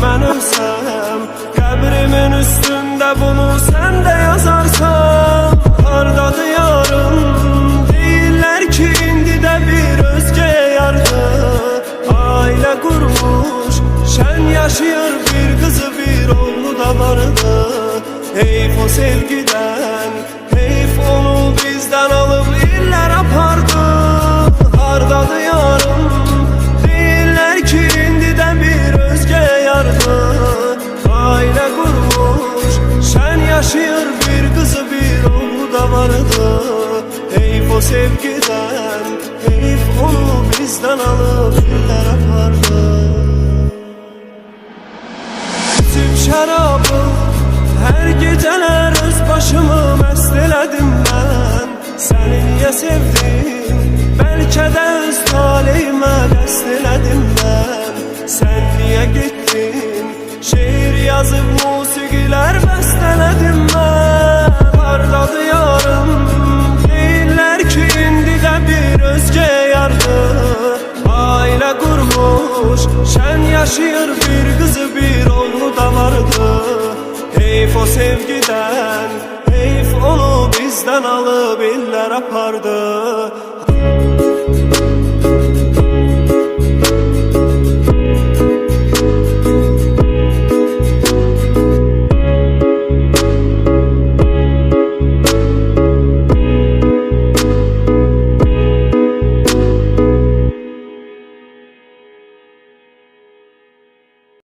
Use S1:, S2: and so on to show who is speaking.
S1: ben ölsem, qəbrimin üstünde bunu sen de yazarsan. Hardadır yarım, deyirlər ki indi de bir özge yardı. Aile kurmuş, şen yaşıyor, bir kızı bir oğlu da vardı. Heyf o sevgiden, heyf onu bizden alıp iller apardı. Hardadır yarım, deyirlər ki indi de bir özge yardı. Aile kurmuş, şen yaşıyor, bir kızı bir oğlu da vardı. Heyf o sevgiden, heyf onu bizden alıp iller apardı. İçip şarabı her geceler öz başımı məst elədim mən. Səni niyə sevdim, bəlkə də öz taleyimə qəsd elədim mən. Sən niyə getdin, şeir yazıb musiqilər bəst elədim mən. Hardadır yarım, deyirlər ki indi də bir özge yardı. Aile kurmuş, şen yaşıyor, bir kızı bir oğlu da vardı. Heyf o sevgiden, heyf onu bizden alıp iller apardı.